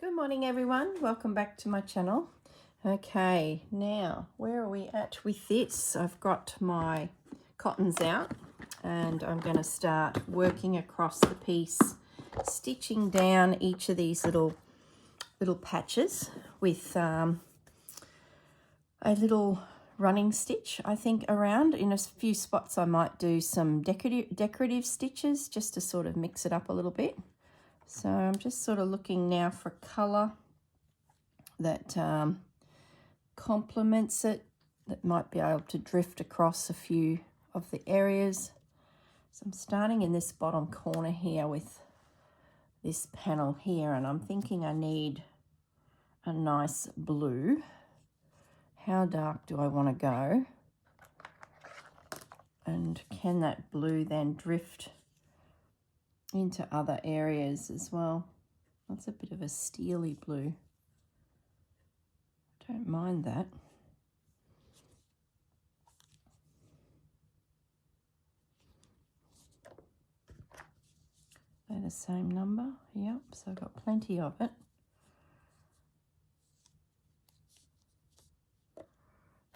Good morning everyone, welcome back to my channel. Okay, now where are we at with this? I've got my cottons out and I'm going to start working across the piece, stitching down each of these little patches with a little running stitch. I think around in a few spots I might do some decorative stitches just to sort of mix it up a little bit. So I'm just sort of looking now for colour that complements it, that might be able to drift across a few of the areas. So I'm starting in this bottom corner here with this panel here, and I'm thinking I need a nice blue. How dark do I want to go? And can that blue then drift into other areas as well? That's a bit of a steely blue. Don't mind that. They're the same number, yep, so I've got plenty of it.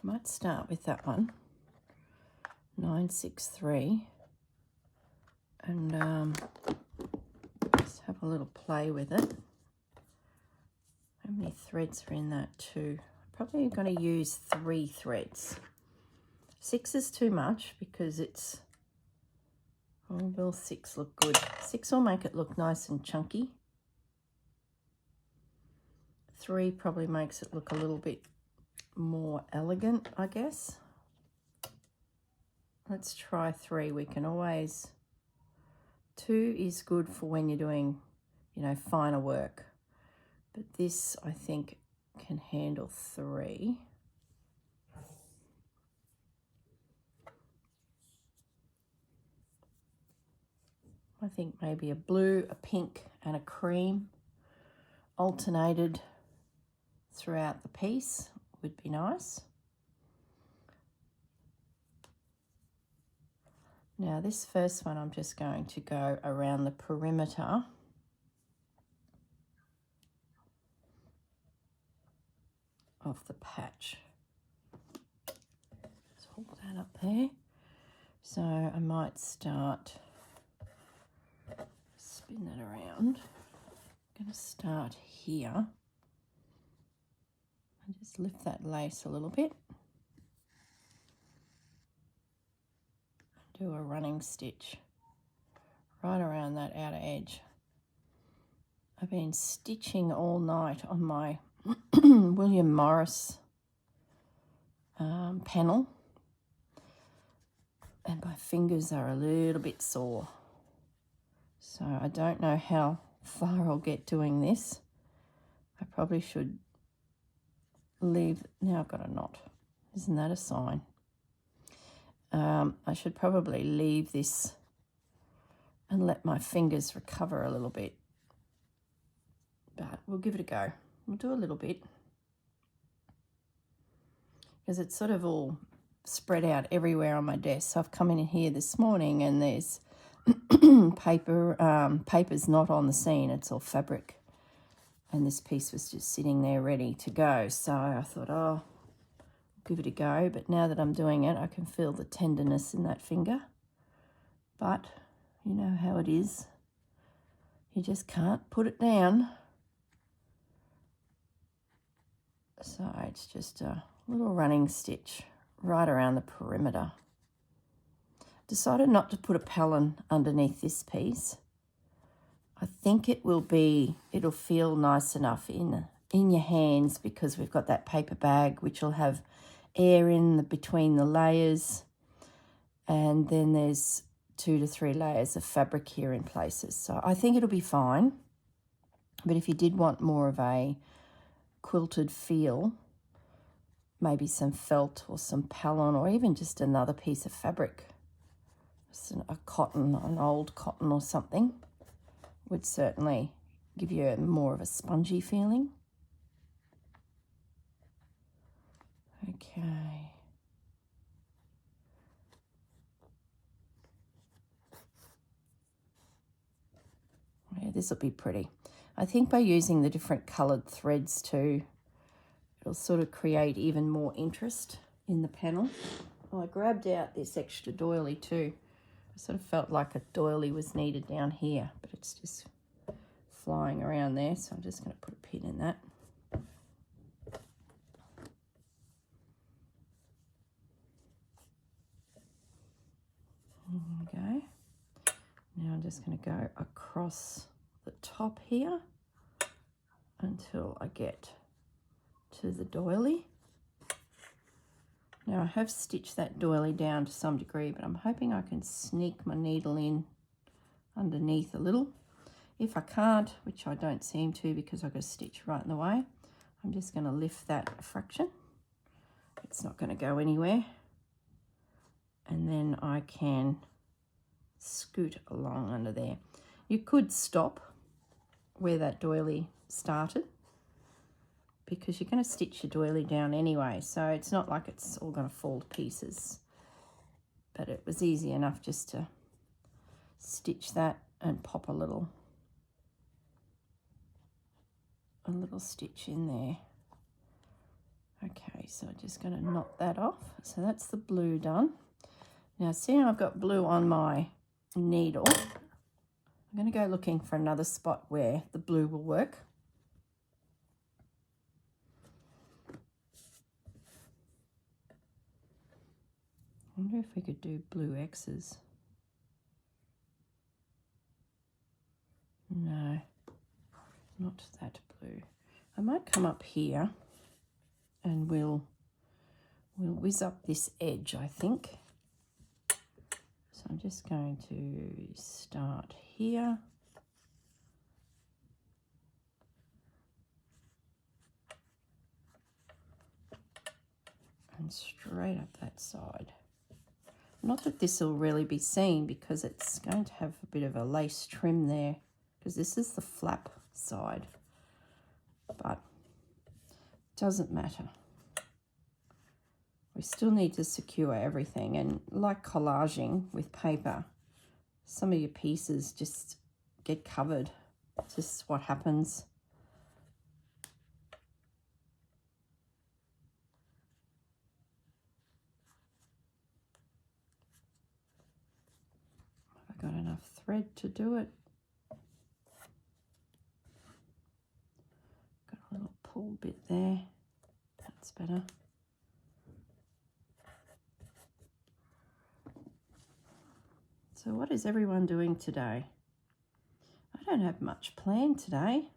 Might start with that one, 963, and just have a little play with it. How many threads are in that too? Probably going to use 3 threads. 6 is too much because it's, oh, will 6 look good? 6 will make it look nice and chunky. 3 probably makes it look a little bit more elegant, I guess. Let's try 3. We can always, 2 is good for when you're doing, you know, finer work, but this I think can handle 3. I think maybe a blue, a pink and a cream alternated throughout the piece would be nice. Now this first one I'm just going to go around the perimeter of the patch. Let's hold that up there. So I might start, spin that around. I'm going to start here and just lift that lace a little bit. Do a running stitch right around that outer edge. I've been stitching all night on my William Morris panel, and my fingers are a little bit sore. So I don't know how far I'll get doing this. I probably should leave, now I've got a knot. Isn't that a sign? I should probably leave this and let my fingers recover a little bit, but we'll give it a go. We'll do a little bit because it's sort of all spread out everywhere on my desk. So I've come in here this morning and there's paper's not on the scene, it's all fabric, and this piece was just sitting there ready to go. So I thought, oh, give it a go, but now that I'm doing it I can feel the tenderness in that finger, but you know how it is, you just can't put it down. So it's just a little running stitch right around the perimeter. Decided not to put a pellin underneath this piece. I think it'll feel nice enough in your hands because we've got that paper bag which will have air in between the layers, and then there's 2 to 3 layers of fabric here in places. So I think it'll be fine, but if you did want more of a quilted feel, maybe some felt or some pellin or even just another piece of fabric, just a cotton, an old cotton or something, would certainly give you more of a spongy feeling. Okay. Yeah, this will be pretty. I think by using the different coloured threads too, it'll sort of create even more interest in the panel. Well, I grabbed out this extra doily too. I sort of felt like a doily was needed down here, but it's just flying around there, so I'm just going to put a pin in that. There we go. Now I'm just going to go across the top here until I get to the doily. Now I have stitched that doily down to some degree, but I'm hoping I can sneak my needle in underneath a little. If I can't, which I don't seem to because I've got a stitch right in the way, I'm just going to lift that a fraction. It's not going to go anywhere. And then I can scoot along under there. You could stop where that doily started, because you're going to stitch your doily down anyway, so it's not like it's all going to fall to pieces. But it was easy enough just to stitch that and pop a little stitch in there. Okay, so I'm just going to knock that off. So that's the blue done. Now see how I've got blue on my needle? I'm going to go looking for another spot where the blue will work. I wonder if we could do blue X's. No, not that blue. I might come up here and we'll whiz up this edge, I think. So I'm just going to start here. And straight up that side. Not that this will really be seen because it's going to have a bit of a lace trim there, because this is the flap side, but it doesn't matter. We still need to secure everything, and like collaging with paper, some of your pieces just get covered. It's just what happens. Have I got enough thread to do it? Got a little pull bit there. That's better. So what is everyone doing today? I don't have much planned today.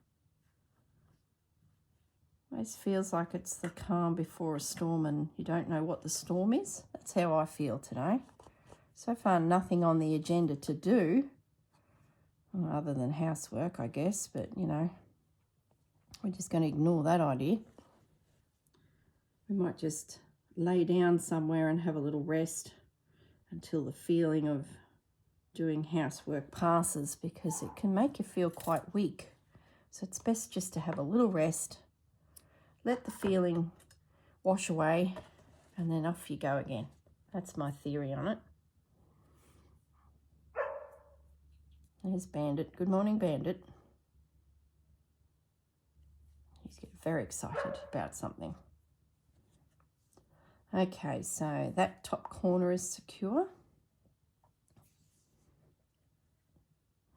Always feels like it's the calm before a storm and you don't know what the storm is. That's how I feel today. So far nothing on the agenda to do, well, other than housework, I guess, but you know, we're just going to ignore that idea. We might just lay down somewhere and have a little rest until the feeling of doing housework passes, because it can make you feel quite weak. So it's best just to have a little rest, let the feeling wash away, and then off you go again. That's my theory on it. There's Bandit. Good morning, Bandit. He's getting very excited about something. Okay, so that top corner is secure.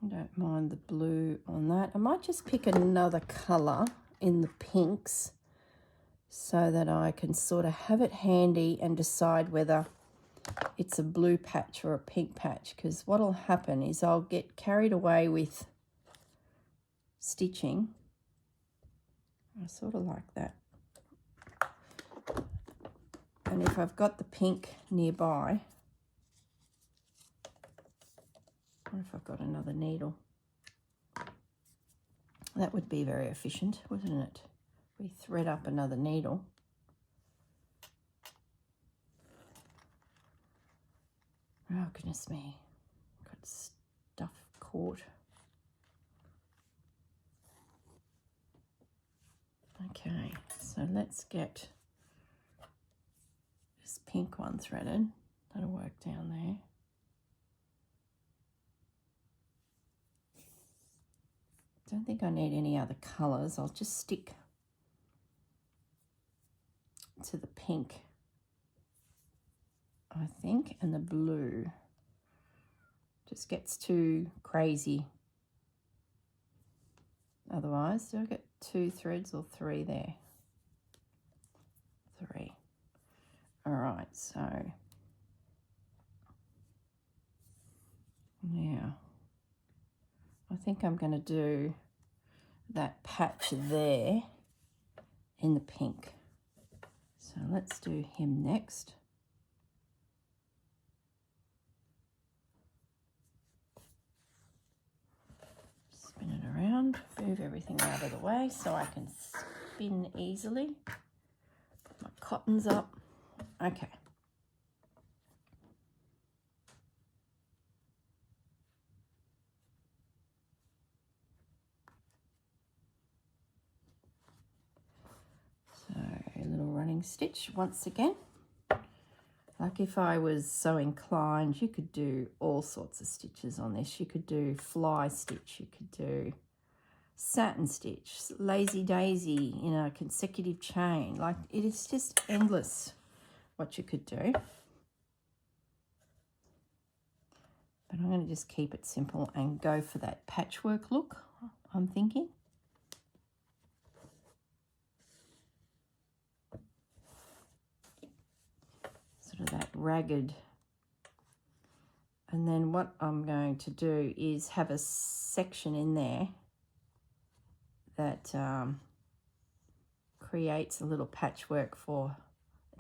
I don't mind the blue on that. I might just pick another colour in the pinks so that I can sort of have it handy and decide whether it's a blue patch or a pink patch, because what will happen is I'll get carried away with stitching. I sort of like that. And if I've got the pink nearby, or if I've got another needle, that would be very efficient, wouldn't it? We thread up another needle. Oh, goodness me. Got stuff caught. Okay, so let's get this pink one threaded. That'll work down there. don't think I need any other colours. I'll just stick to the pink, I think, and the blue. Just gets too crazy. Otherwise, do I get 2 threads or 3 there? 3. All right, so now I think I'm going to do that patch there in the pink. So let's do him next. Spin it around, move everything out of the way so I can spin easily. Put my cottons up. Okay. So a little running stitch once again. Like if I was so inclined, you could do all sorts of stitches on this. You could do fly stitch, you could do satin stitch, lazy daisy in a consecutive chain. Like it is just endless what you could do. But I'm going to just keep it simple and go for that patchwork look, I'm thinking. Sort of that ragged. And then what I'm going to do is have a section in there that creates a little patchwork for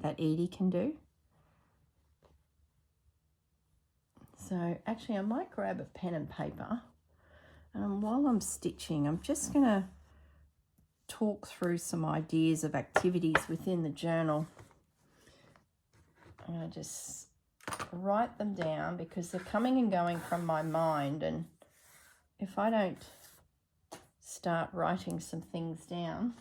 that Edie can do. So actually I might grab a pen and paper, and while I'm stitching I'm just going to talk through some ideas of activities within the journal. I'm going to just write them down because they're coming and going from my mind, and if I don't start writing some things down,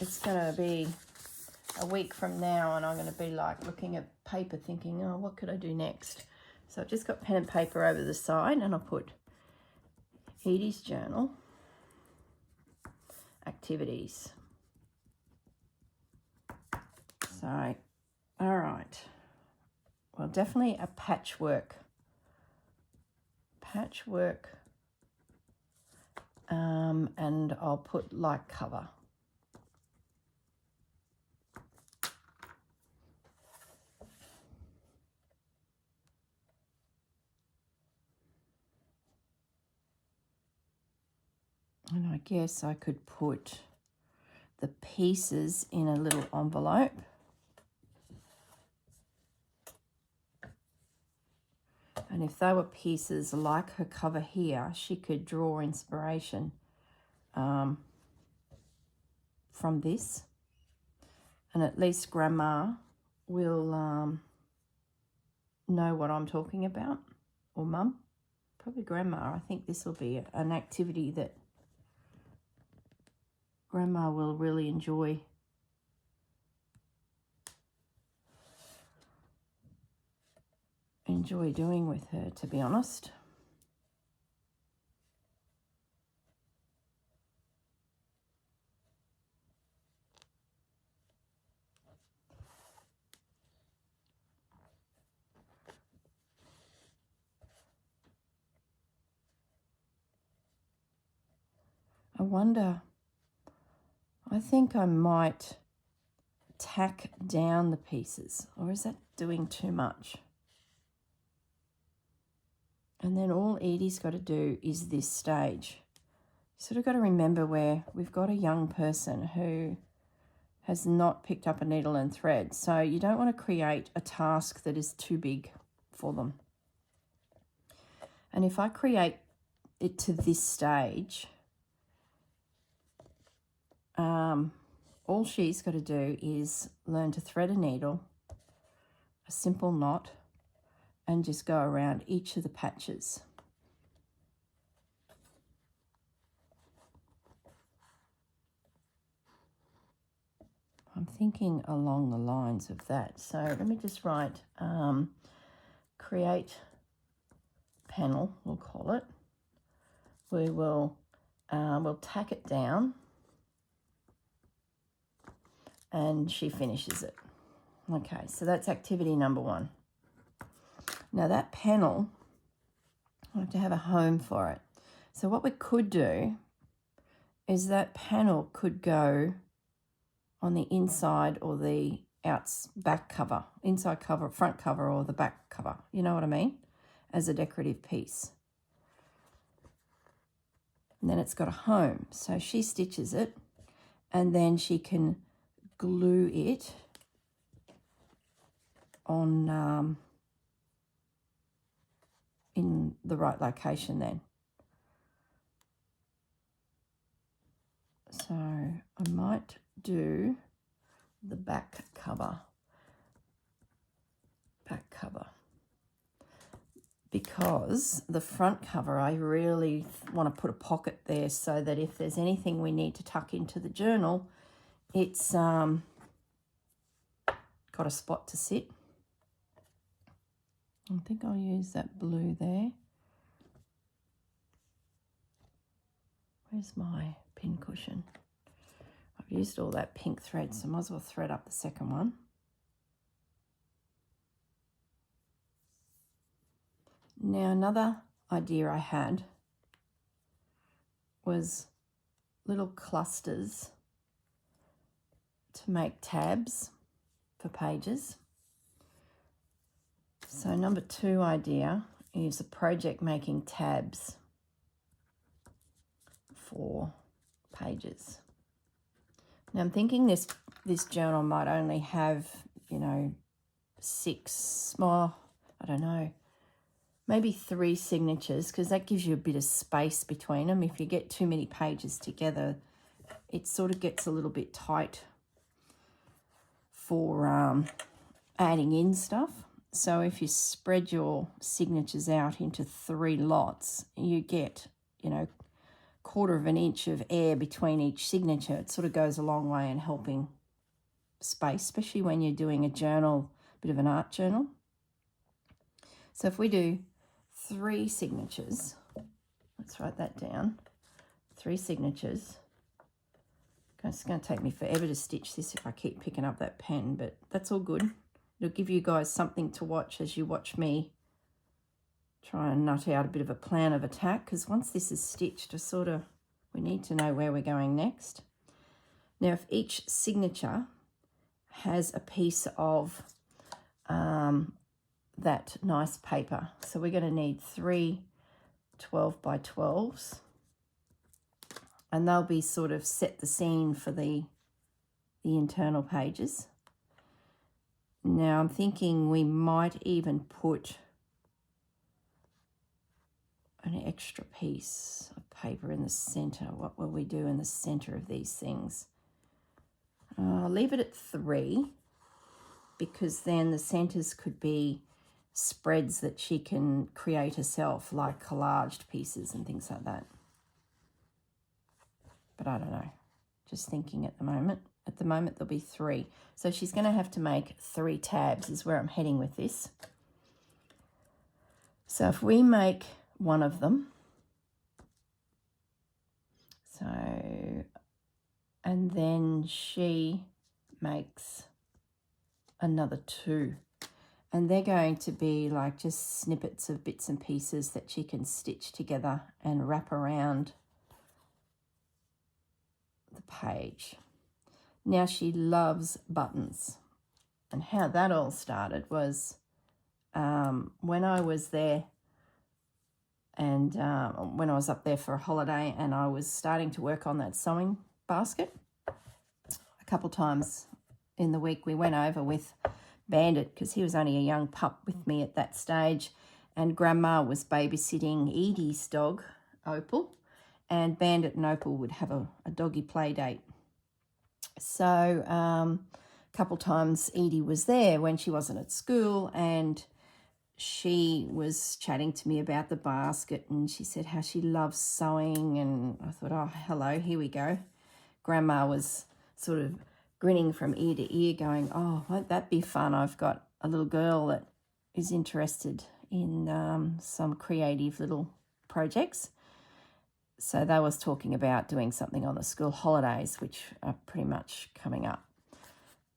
it's going to be a week from now and I'm going to be like looking at paper thinking, oh, what could I do next? So I've just got pen and paper over the side, and I'll put Edie's journal activities. So, all right. Well, definitely a patchwork. And I'll put like cover. And I guess I could put the pieces in a little envelope. And if they were pieces like her cover here, she could draw inspiration from this. And at least Grandma will know what I'm talking about, or Mum. Probably Grandma. I think this will be an activity that Grandma will really enjoy. Doing with her, to be honest. I wonder, I think I might tack down the pieces, or is that doing too much? And then all Edie's got to do is this stage. You sort of got to remember where we've got a young person who has not picked up a needle and thread. So you don't want to create a task that is too big for them. And if I create it to this stage, all she's got to do is learn to thread a needle, a simple knot, and just go around each of the patches. I'm thinking along the lines of that. So let me just write, create panel, we'll call it. We will we'll tack it down, and she finishes it. Okay, so that's activity number 1. Now that panel, I have to have a home for it. So what we could do is that panel could go on the inside or the back cover, inside cover, front cover, or the back cover. You know what I mean? As a decorative piece. And then it's got a home. So she stitches it, and then she can glue it on in the right location then. So I might do the back cover, because the front cover, I really want to put a pocket there so that if there's anything we need to tuck into the journal, it's got a spot to sit. I think I'll use that blue there. Where's my pin cushion? I've used all that pink thread, so I might as well thread up the second one. Now, another idea I had was little clusters to make tabs for pages. So number 2 idea is a project making tabs for pages. Now I'm thinking this journal might only have, 6 more, I don't know, maybe 3 signatures, because that gives you a bit of space between them. If you get too many pages together, it sort of gets a little bit tight for adding in stuff. So if you spread your signatures out into 3 lots, you get, 1/4 of an inch of air between each signature. It sort of goes a long way in helping space, especially when you're doing a journal, a bit of an art journal. So if we do 3 signatures, let's write that down, 3 signatures. It's going to take me forever to stitch this if I keep picking up that pen, but that's all good. It'll give you guys something to watch as you watch me try and nut out a bit of a plan of attack, because once this is stitched, we need to know where we're going next. Now, if each signature has a piece of that nice paper, so we're going to need 3 12 by 12s, and they'll be sort of set the scene for the internal pages. Now I'm thinking we might even put an extra piece of paper in the center. What will we do in the center of these things? I'll leave it at 3, because then the centers could be spreads that she can create herself, like collaged pieces and things like that. But I don't know, just thinking at the moment. At the moment, there'll be 3. So she's going to have to make 3 tabs is where I'm heading with this. So if we make one of them, and then she makes another 2. And they're going to be like just snippets of bits and pieces that she can stitch together and wrap around the page. Now, she loves buttons, and how that all started was when I was there, and when I was up there for a holiday, and I was starting to work on that sewing basket. A couple times in the week we went over with Bandit, because he was only a young pup with me at that stage, and Grandma was babysitting Edie's dog, Opal, and Bandit and Opal would have a doggy play date. So a couple times Edie was there when she wasn't at school, and she was chatting to me about the basket, and she said how she loves sewing, and I thought, oh, hello, here we go. Grandma was sort of grinning from ear to ear going, oh, won't that be fun? I've got a little girl that is interested in some creative little projects. So they was talking about doing something on the school holidays, which are pretty much coming up.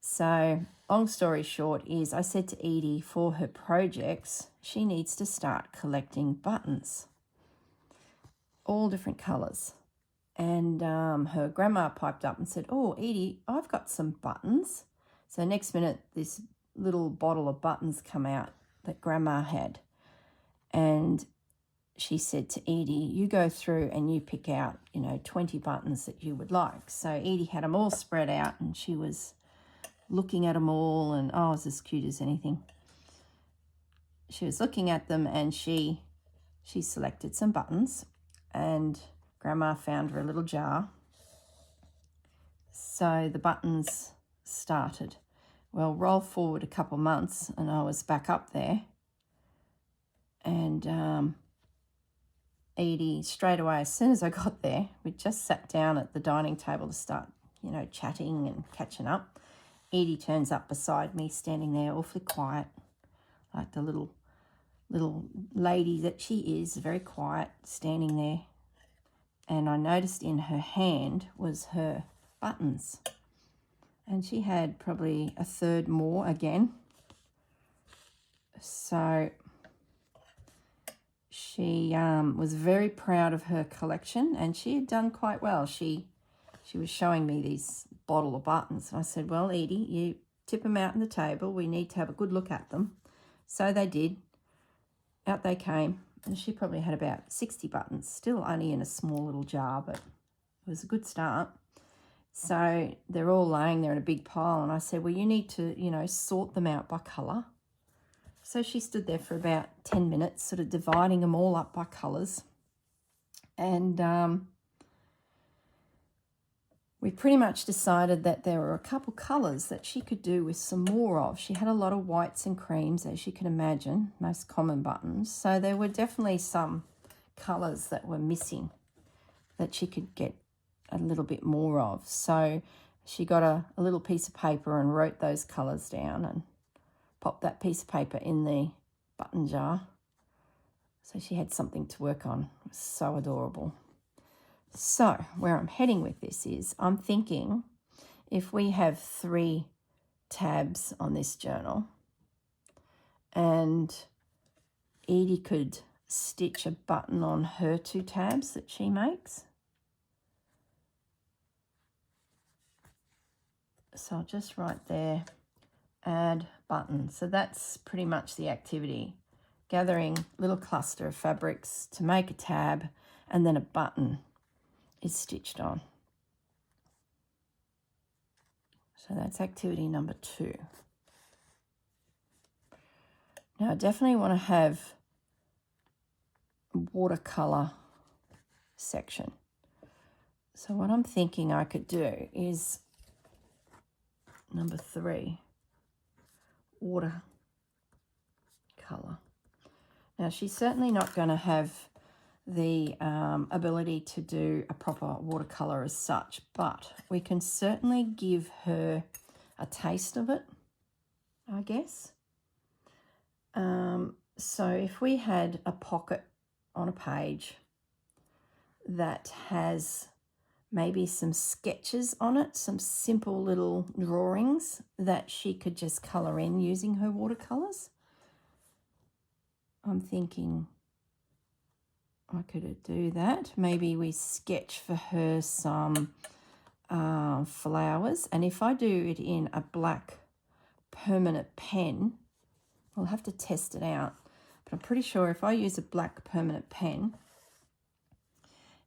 So long story short is I said to Edie for her projects, she needs to start collecting buttons, all different colours. And her grandma piped up and said, "Oh, Edie, I've got some buttons." So next minute, this little bottle of buttons come out that grandma had. And she said to Edie, "You go through and you pick out, 20 buttons that you would like." So Edie had them all spread out and she was looking at them all, and oh, it was as cute as anything. She was looking at them and she selected some buttons, and grandma found her a little jar. So the buttons started. Well, roll forward a couple months and I was back up there, and Edie, straight away, as soon as I got there, we just sat down at the dining table to start, chatting and catching up. Edie turns up beside me, standing there awfully quiet, like the little lady that she is, very quiet, standing there. And I noticed in her hand was her buttons. And she had probably a third more again. So she was very proud of her collection, and she had done quite well. She was showing me these bottle of buttons. And I said, "Well, Edie, you tip them out on the table. We need to have a good look at them." So they did. Out they came. And she probably had about 60 buttons, still only in a small little jar, but it was a good start. So they're all laying there in a big pile. And I said, "Well, you need to, sort them out by colour." So she stood there for about 10 minutes, sort of dividing them all up by colours. And we pretty much decided that there were a couple colours that she could do with some more of. She had a lot of whites and creams, as you can imagine, most common buttons. So there were definitely some colours that were missing that she could get a little bit more of. So she got a little piece of paper and wrote those colours down and popped that piece of paper in the button jar. So she had something to work on. It was so adorable. So where I'm heading with this is I'm thinking if we have 3 tabs on this journal and Edie could stitch a button on her 2 tabs that she makes. So I'll just write there, add button. So that's pretty much the activity. Gathering a little cluster of fabrics to make a tab, and then a button is stitched on. So that's activity number 2. Now I definitely want to have a watercolour section. So what I'm thinking I could do is number 3, watercolour. Now she's certainly not going to have the ability to do a proper watercolour as such, but we can certainly give her a taste of it, I guess. So if we had a pocket on a page that has maybe some sketches on it, some simple little drawings that she could just colour in using her watercolours, I'm thinking I could do that. Maybe we sketch for her some flowers. And if I do it in a black permanent pen, we'll have to test it out. But I'm pretty sure if I use a black permanent pen,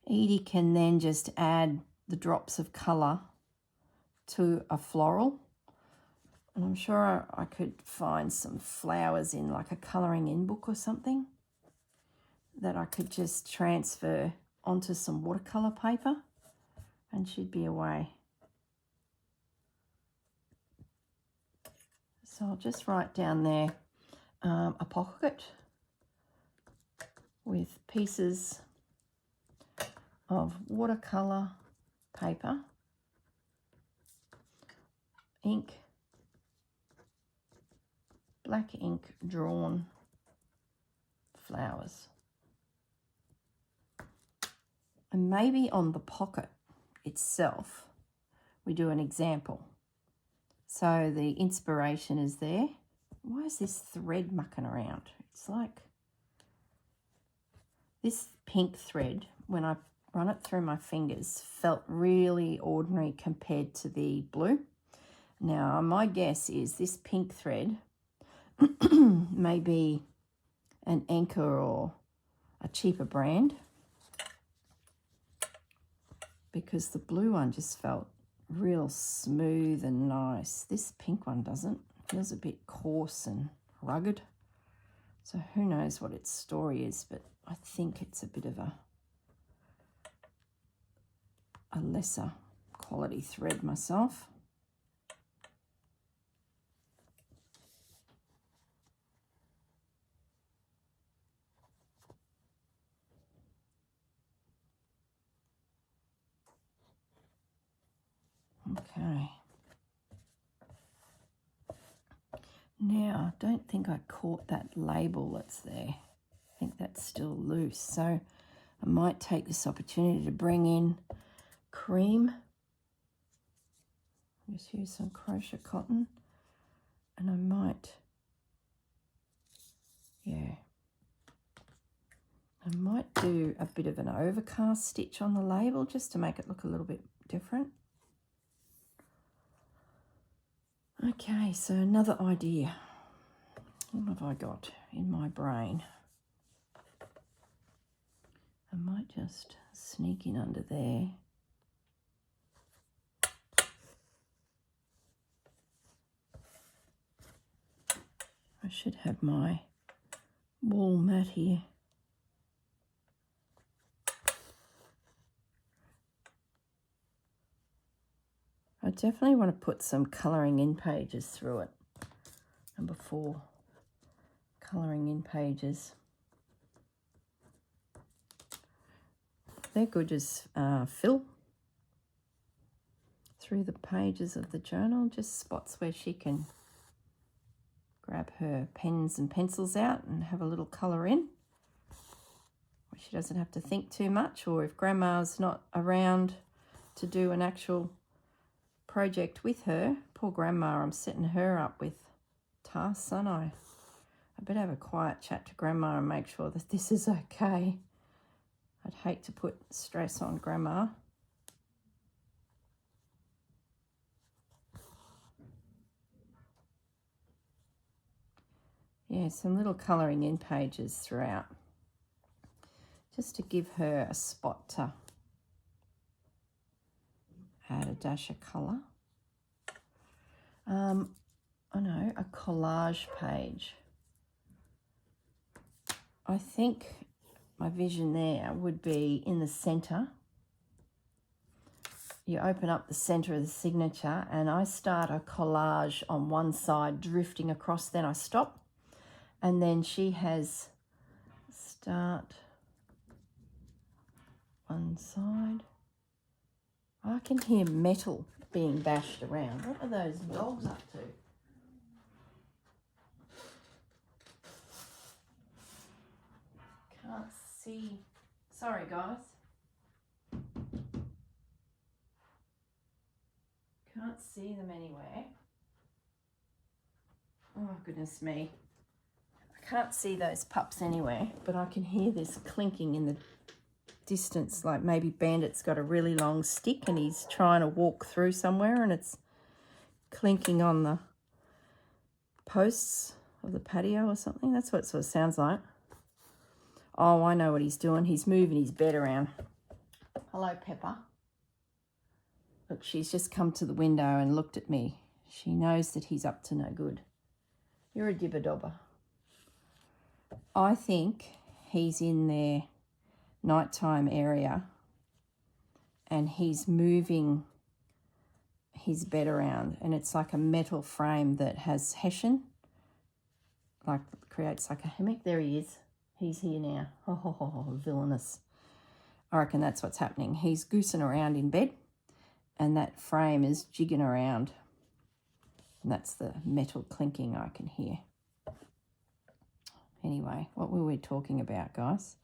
Edie can then just add the drops of colour to a floral. And I'm sure I could find some flowers in like a colouring in book or something that I could just transfer onto some watercolour paper, and she'd be away. So I'll just write down there a pocket with pieces of watercolour paper, ink, black ink drawn flowers. And maybe on the pocket itself, we do an example. So the inspiration is there. Why is this thread mucking around? It's like this pink thread, when I run it through my fingers, felt really ordinary compared to the blue. Now, my guess is this pink thread may be an Anchor or a cheaper brand, because the blue one just felt real smooth and nice. This pink one doesn't. It feels a bit coarse and rugged. So who knows what its story is, but I think it's a bit of a lesser quality thread myself. Okay. Now, I don't think I caught that label that's there. I think that's still loose. So I might take this opportunity to bring in cream. Just use some crochet cotton. And I might, I might do a bit of an overcast stitch on the label just to make it look a little bit different. Okay, so another idea. What have I got in my brain? I might just sneak in under there. I should have my wool mat here. I definitely want to put some colouring in pages through it. Number 4, colouring in pages. They're good as fill through the pages of the journal, just spots where she can grab her pens and pencils out and have a little colour in. She doesn't have to think too much, or if Grandma's not around to do an actual project with her, poor Grandma, I'm setting her up with tasks, aren't I? I better have a quiet chat to Grandma and make sure that this is okay. I'd hate to put stress on Grandma. Yeah, some little colouring in pages throughout, just to give her a spot to add a dash of colour. I know, a collage page. I think my vision there would be in the centre. You open up the centre of the signature and I start a collage on one side drifting across, then I stop. And then she has start one side. I can hear metal being bashed around. What are those dogs up to? Can't see. Sorry, guys. Can't see them anywhere. Oh, goodness me. I can't see those pups anywhere, but I can hear this clinking in the distance, like maybe Bandit's got a really long stick and he's trying to walk through somewhere and it's clinking on the posts of the patio or something. That's what it sort of sounds like. Oh, I know what he's doing. He's moving his bed around. Hello, Pepper. Look, she's just come to the window and looked at me. She knows that he's up to no good. You're a dibber-dobber. I think he's in their nighttime area and he's moving his bed around, and it's like a metal frame that has hessian, like creates like a hammock. There he is. He's here now. Oh, villainous. I reckon that's what's happening. He's goosing around in bed and that frame is jigging around, and that's the metal clinking I can hear. Anyway, what were we talking about, guys?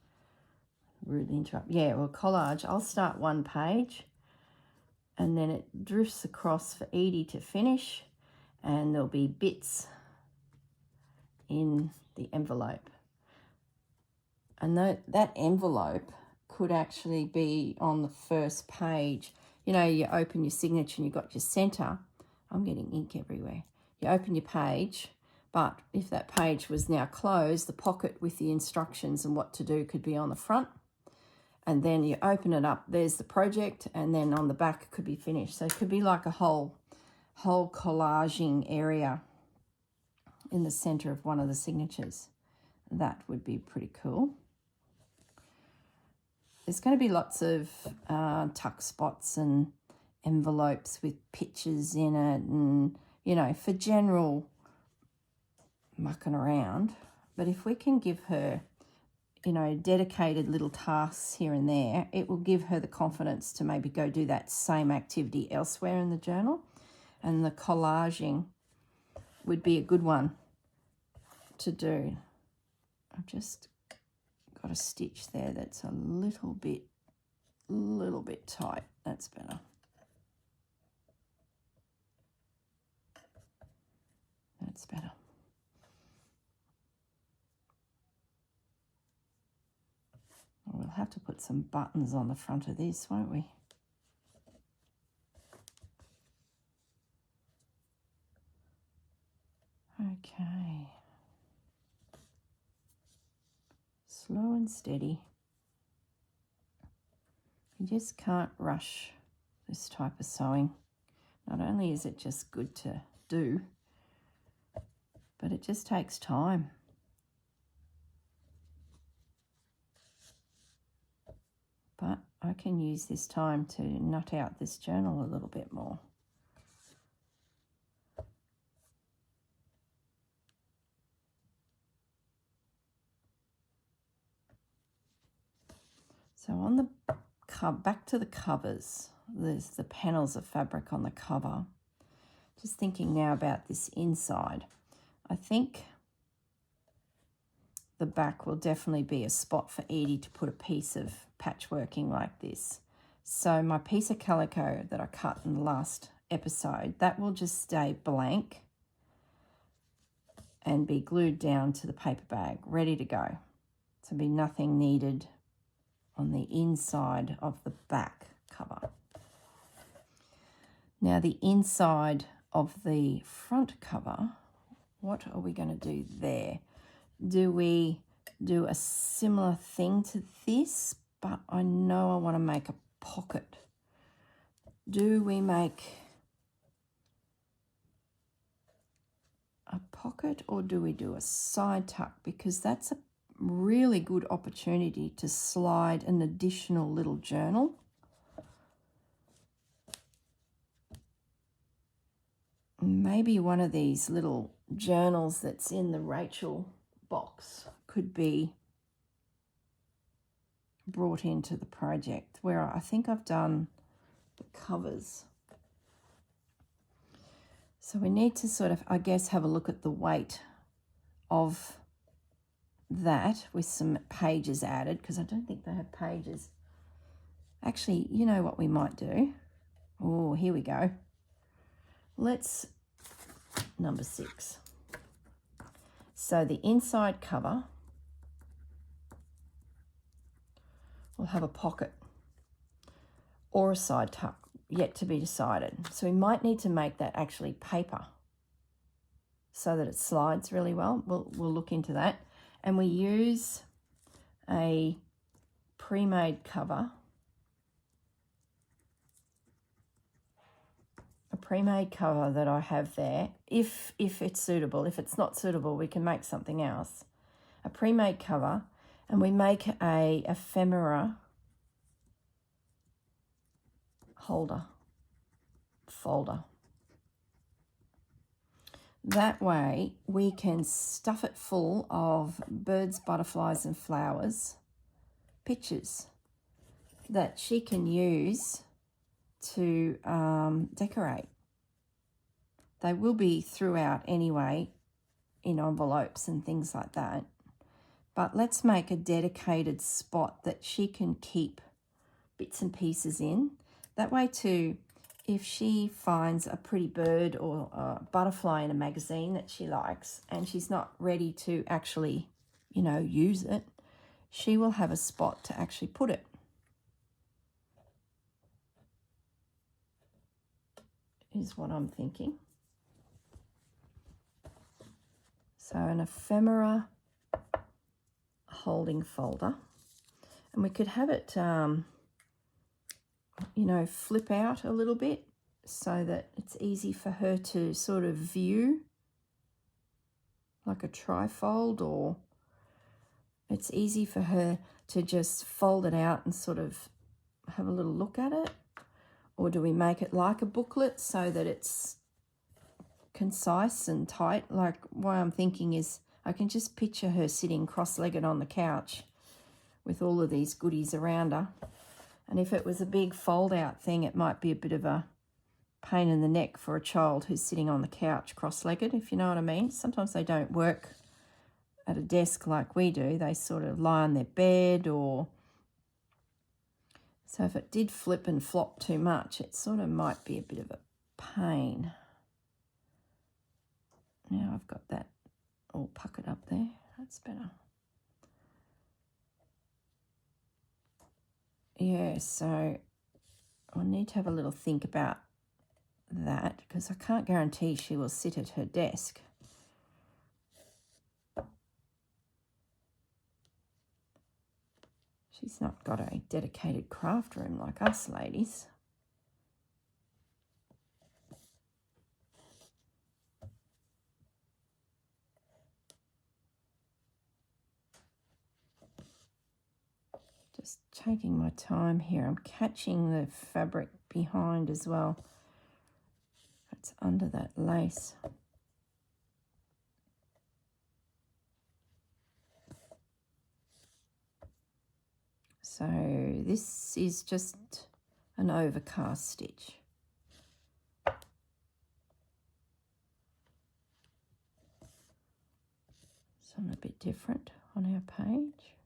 Rudely interrupt. Yeah, well, collage. I'll start one page and then it drifts across for Edie to finish, and there'll be bits in the envelope. And that envelope could actually be on the first page. You know, you open your signature and you've got your centre. I'm getting ink everywhere. You open your page, but if that page was now closed, the pocket with the instructions and what to do could be on the front. And then you open it up, there's the project, and then on the back it could be finished. So it could be like a whole collaging area in the centre of one of the signatures. That would be pretty cool. There's going to be lots of tuck spots and envelopes with pictures in it, and, you know, for general mucking around. But if we can give her, you know, dedicated little tasks here and there, it will give her the confidence to maybe go do that same activity elsewhere in the journal. And the collaging would be a good one to do. I've just got a stitch there that's a little bit tight. That's better. That's better. We'll have to put some buttons on the front of this, won't we? Okay. Slow and steady. You just can't rush this type of sewing. Not only is it just good to do, but it just takes time. But I can use this time to nut out this journal a little bit more. So on the back to the covers, there's the panels of fabric on the cover. Just thinking now about this inside. I think the back will definitely be a spot for Edie to put a piece of patchworking like this. So my piece of calico that I cut in the last episode, that will just stay blank and be glued down to the paper bag, ready to go. So be nothing needed on the inside of the back cover. Now the inside of the front cover, what are we going to do there? Do we do a similar thing to this? But I know I want to make a pocket. Do we make a pocket, or do we do a side tuck? Because that's a really good opportunity to slide an additional little journal. Maybe one of these little journals that's in the Rachel box could be brought into the project, where I think I've done the covers. So we need to sort of, I guess, have a look at the weight of that with some pages added, because I don't think they have pages. Actually, you know what we might do? Oh, here we go. Let's number 6. So the inside cover will have a pocket or a side tuck, yet to be decided. So we might need to make that actually paper so that it slides really well. We'll look into that. And we use a pre-made cover. A pre-made cover that I have there, if it's suitable. If it's not suitable, we can make something else. A pre-made cover, and we make a ephemera folder. That way we can stuff it full of birds, butterflies and flowers, pictures that she can use to decorate. They will be throughout anyway in envelopes and things like that. But let's make a dedicated spot that she can keep bits and pieces in. That way too, if she finds a pretty bird or a butterfly in a magazine that she likes and she's not ready to actually, you know, use it, she will have a spot to actually put it. Is what I'm thinking. So an ephemera holding folder, and we could have it, you know, flip out a little bit so that it's easy for her to sort of view, like a trifold, or it's easy for her to just fold it out and sort of have a little look at it. Or do we make it like a booklet so that it's concise and tight? Like, what I'm thinking is I can just picture her sitting cross-legged on the couch with all of these goodies around her. And if it was a big fold-out thing, it might be a bit of a pain in the neck for a child who's sitting on the couch cross-legged, if you know what I mean. Sometimes they don't work at a desk like we do. They sort of lie on their bed, or... So if it did flip and flop too much, it sort of might be a bit of a pain. Now I've got that all puckered up there. That's better. Yeah, so I need to have a little think about that, because I can't guarantee she will sit at her desk. She's not got a dedicated craft room like us ladies. Just taking my time here. I'm catching the fabric behind as well. It's under that lace. So this is just an overcast stitch. Something a bit different on our page.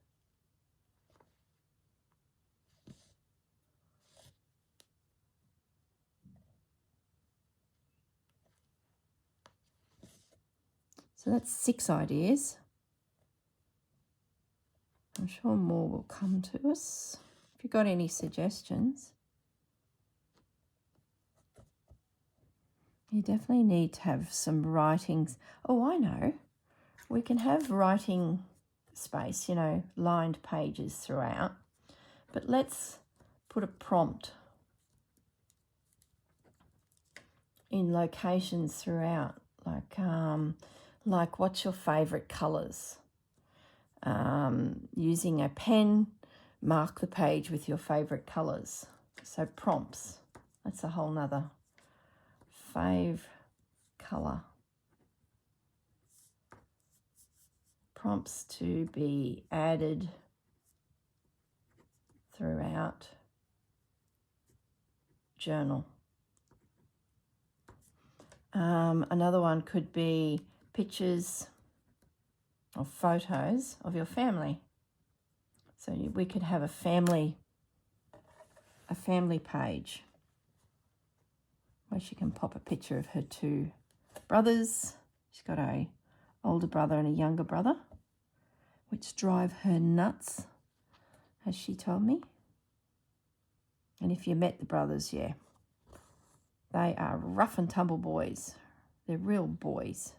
So that's 6 ideas. I'm sure more will come to us. If you've got any suggestions, you definitely need to have some writings. Oh, I know. We can have writing space, you know, lined pages throughout. But let's put a prompt in locations throughout, like what's your favourite colours? Using a pen, mark the page with your favourite colours. So prompts, that's a whole nother. Fave colour. Prompts to be added throughout journal. Another one could be pictures or photos of your family. So we could have a family page where she can pop a picture of her 2 brothers. She's got a older brother and a younger brother, which drive her nuts, as she told me. And if you met the brothers, yeah, they are rough and tumble boys. They're real boys.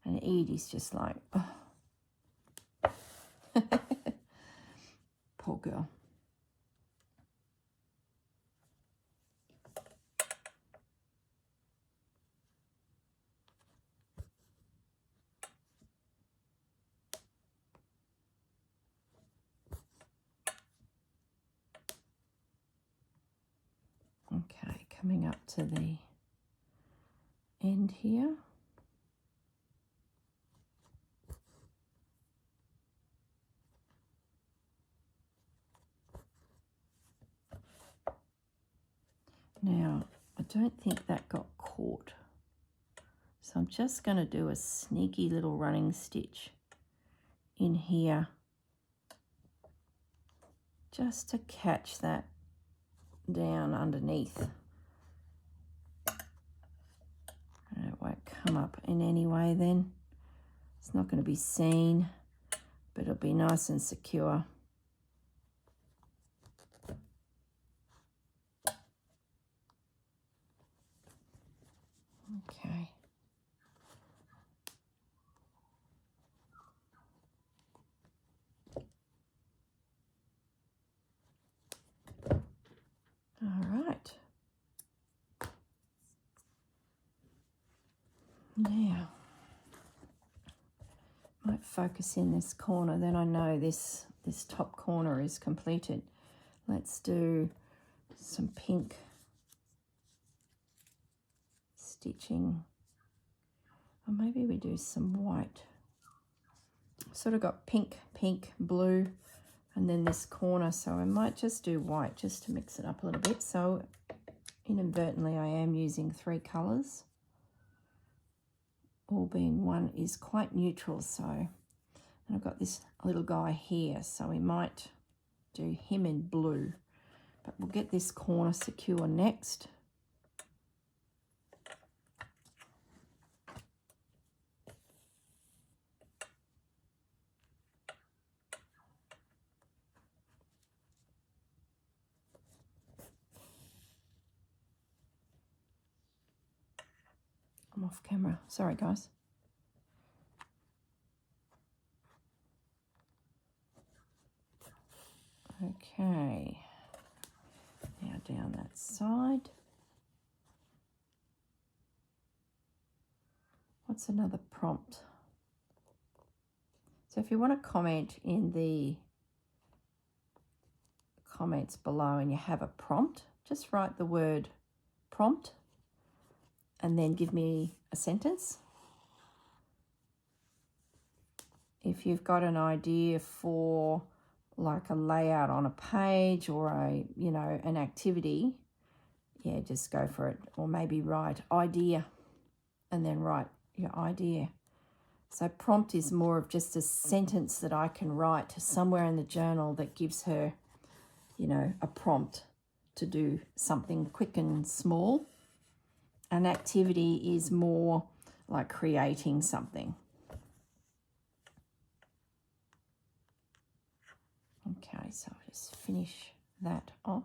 And Edie's just like, oh. Poor girl. Okay, coming up to the end here. Now, I don't think that got caught. So I'm just going to do a sneaky little running stitch in here just to catch that down underneath. And it won't come up in any way then. It's not going to be seen, but it'll be nice and secure. Okay. All right. Now, might focus in this corner, then I know this top corner is completed. Let's do some pink stitching, or maybe we do some white. Sort of got pink, blue, and then this corner, so I might just do white just to mix it up a little bit. So inadvertently I am using 3 colours, all being one is quite neutral. So, and I've got this little guy here, so we might do him in blue, but we'll get this corner secure next. I'm off camera, sorry guys. Okay, now down that side. What's another prompt? So if you want to comment in the comments below and you have a prompt, just write the word prompt and then give me a sentence. If you've got an idea for like a layout on a page or a, you know, an activity, yeah, just go for it. Or maybe write idea and then write your idea. So prompt is more of just a sentence that I can write somewhere in the journal that gives her, you know, a prompt to do something quick and small. An activity is more like creating something. Okay, so I'll just finish that off.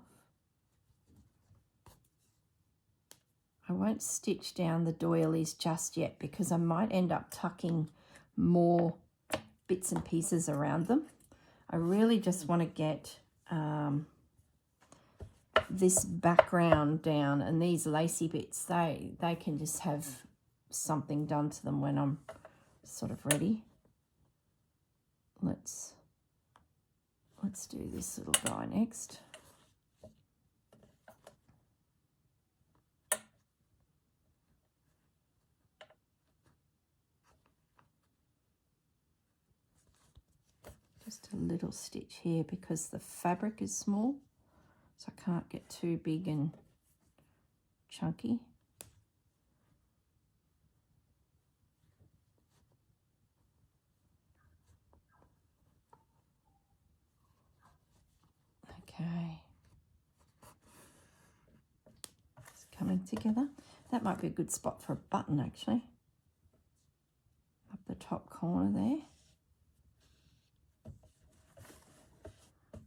I won't stitch down the doilies just yet because I might end up tucking more bits and pieces around them. I really just want to get this background down, and these lacy bits, they can just have something done to them when I'm sort of ready. Let's do this little guy next. Just a little stitch here because the fabric is small, so I can't get too big and chunky. Okay. It's coming together. That might be a good spot for a button actually. Up the top corner there.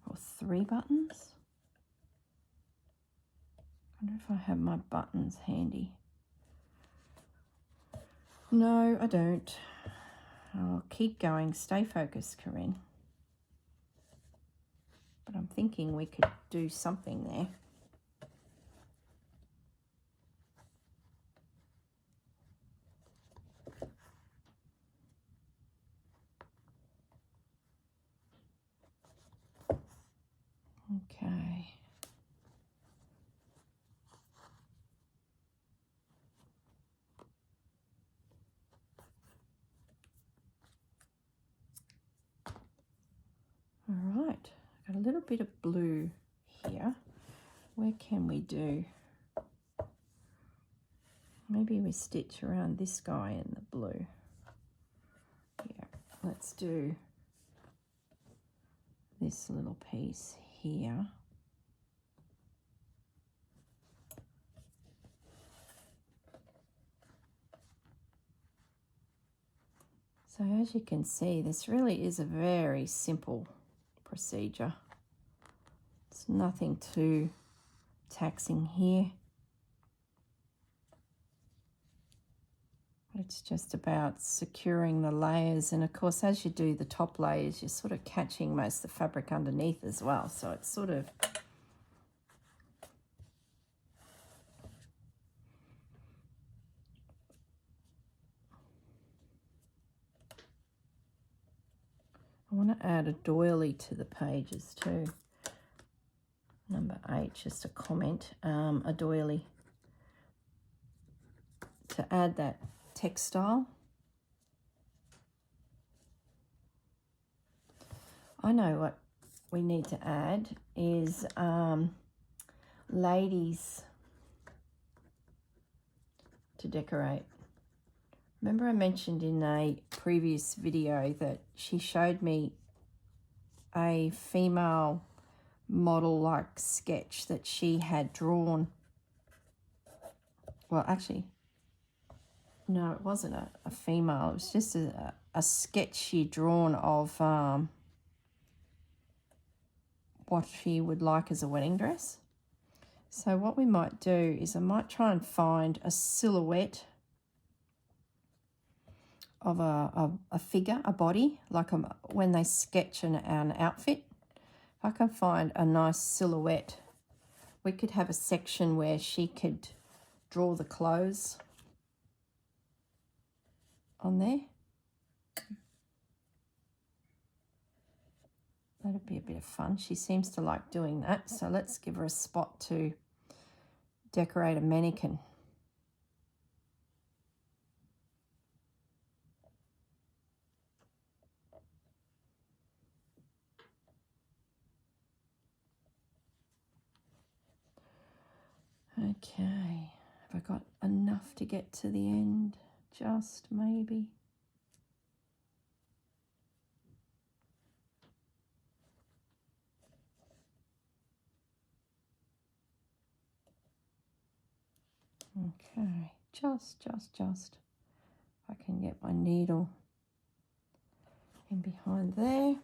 Or 3 buttons. I wonder if I have my buttons handy. No, I don't. I'll keep going. Stay focused, Corrine. But I'm thinking we could do something there. Okay. All right, got a little bit of blue here. Where can we do? Maybe we stitch around this guy in the blue. Yeah, let's do this little piece here. So as you can see, this really is a very simple procedure. It's nothing too taxing here. It's just about securing the layers, and of course as you do the top layers you're sort of catching most of the fabric underneath as well, so it's sort of I want to add a doily to the pages too. Number 8, just a comment, a doily to add that textile. I know what we need to add is ladies to decorate. Remember I mentioned in a previous video that she showed me a female model-like sketch that she had drawn. Well, actually, no, it wasn't a female. It was just a sketch she'd drawn of what she would like as a wedding dress. So what we might do is I might try and find a silhouette of a figure, a body, like when they sketch an outfit. If I can find a nice silhouette, we could have a section where she could draw the clothes on there. That'd be a bit of fun. She seems to like doing that, so let's give her a spot to decorate a mannequin. Okay, have I got enough to get to the end? Just maybe. Okay, just. I can get my needle in behind there.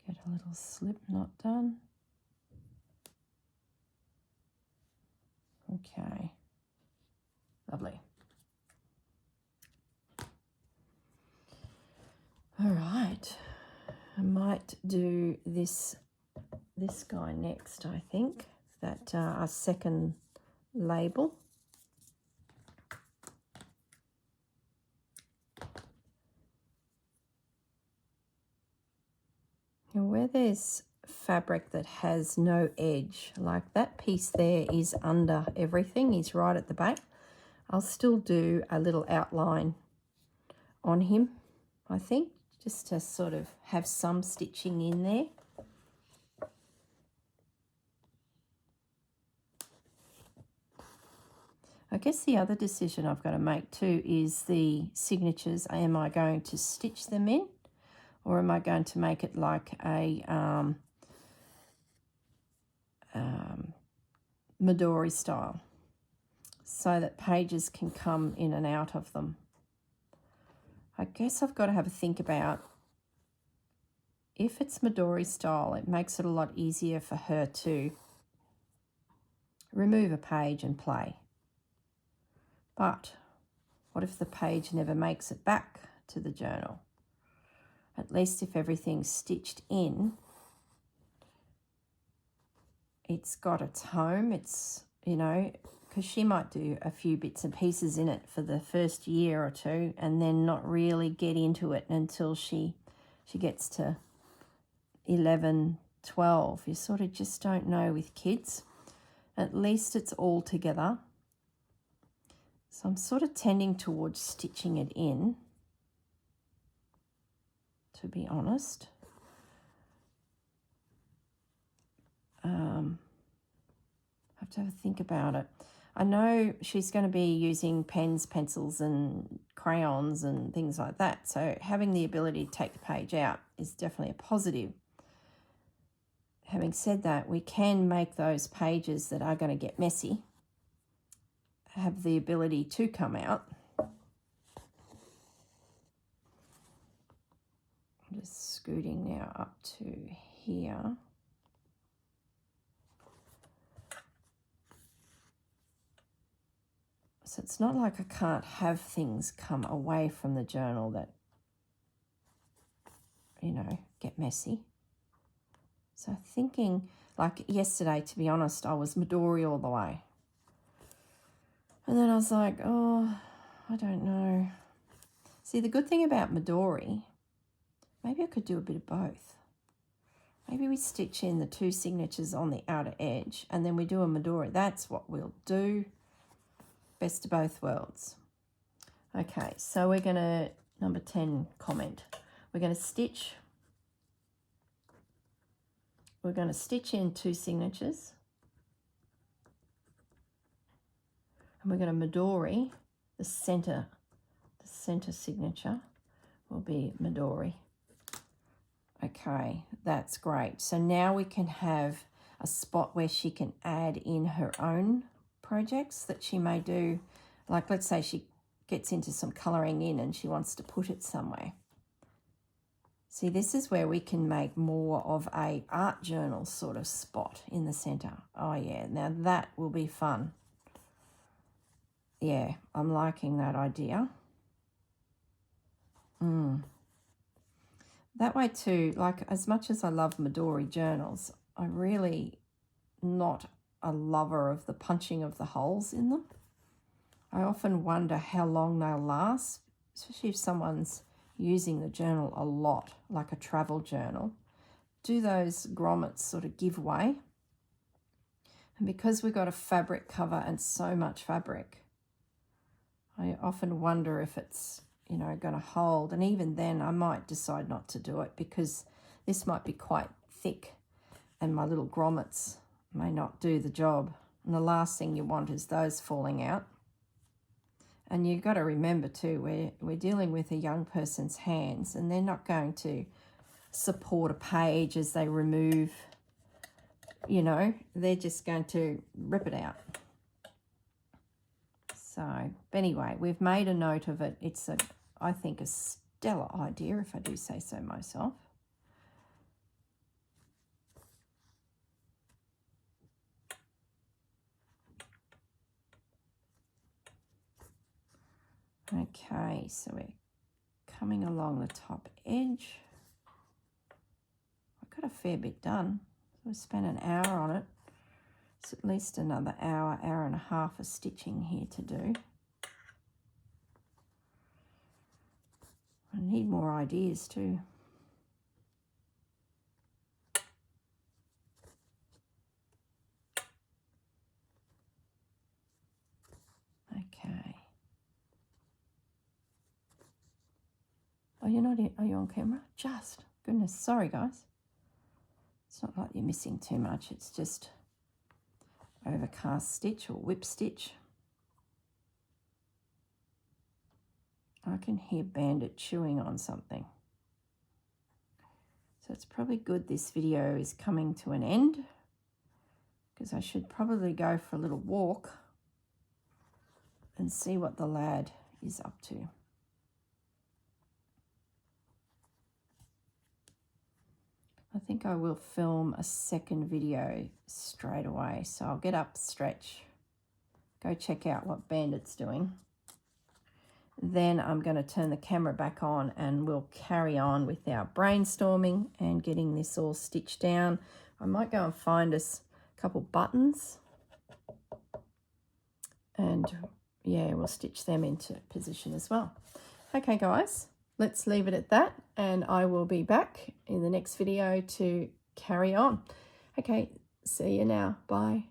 Get a little slip knot done. Okay, lovely. All right, I might do this guy next, I think, that our second label. Now where there's fabric that has no edge, like that piece there is under everything, is right at the back, I'll still do a little outline on him, I think, just to sort of have some stitching in there. I guess the other decision I've got to make too is the signatures. Am I going to stitch them in, or am I going to make it like a Midori style, so that pages can come in and out of them? I guess I've got to have a think about, if it's Midori style, it makes it a lot easier for her to remove a page and play. But what if the page never makes it back to the journal? At least if everything's stitched in, it's got its home. It's, you know, because she might do a few bits and pieces in it for the first year or two and then not really get into it until she gets to 11, 12. You sort of just don't know with kids. At least it's all together. So I'm sort of tending towards stitching it in, to be honest. I have to have a think about it. I know she's going to be using pens, pencils and crayons and things like that. So having the ability to take the page out is definitely a positive. Having said that, we can make those pages that are going to get messy have the ability to come out. I'm just scooting now up to here. So it's not like I can't have things come away from the journal that, you know, get messy. So thinking, like yesterday, to be honest, I was Midori all the way. And then I was like, oh, I don't know. See, the good thing about Midori, maybe I could do a bit of both. Maybe we stitch in the 2 signatures on the outer edge and then we do a Midori. That's what we'll do. Best of both worlds. Okay, so we're going to, number 10 comment. We're going to stitch in 2 signatures. And we're going to Midori, the center signature will be Midori. Okay, that's great. So now we can have a spot where she can add in her own projects that she may do. Like, let's say she gets into some colouring in and she wants to put it somewhere. See, this is where we can make more of a art journal sort of spot in the centre. Oh yeah, now that will be fun. Yeah, I'm liking that idea. That way too, like as much as I love Midori journals, I'm really not a lover of the punching of the holes in them. I often wonder how long they'll last, especially if someone's using the journal a lot, like a travel journal. Do those grommets sort of give way? And because we've got a fabric cover and so much fabric, I often wonder if it's, you know, going to hold. And even then I might decide not to do it because this might be quite thick and my little grommets may not do the job. And the last thing you want is those falling out. And you've got to remember too, we're dealing with a young person's hands and they're not going to support a page as they remove, you know, they're just going to rip it out. So, but anyway, we've made a note of it. It's, I think, a stellar idea, if I do say so myself. Okay, so we're coming along the top edge. I've got a fair bit done. So we spent an hour on it. It's at least another hour, hour and a half of stitching here to do. I need more ideas too. Okay. Oh, you're not in, are you on camera? Just, goodness, sorry guys. It's not like you're missing too much, it's just overcast stitch or whip stitch. I can hear Bandit chewing on something. So it's probably good this video is coming to an end because I should probably go for a little walk and see what the lad is up to. I think I will film a second video straight away. So I'll get up, stretch, go check out what Bandit's doing. Then I'm going to turn the camera back on and we'll carry on with our brainstorming and getting this all stitched down. I might go and find us a couple buttons and yeah, we'll stitch them into position as well. Okay guys, let's leave it at that and I will be back in the next video to carry on. Okay, see you now. Bye.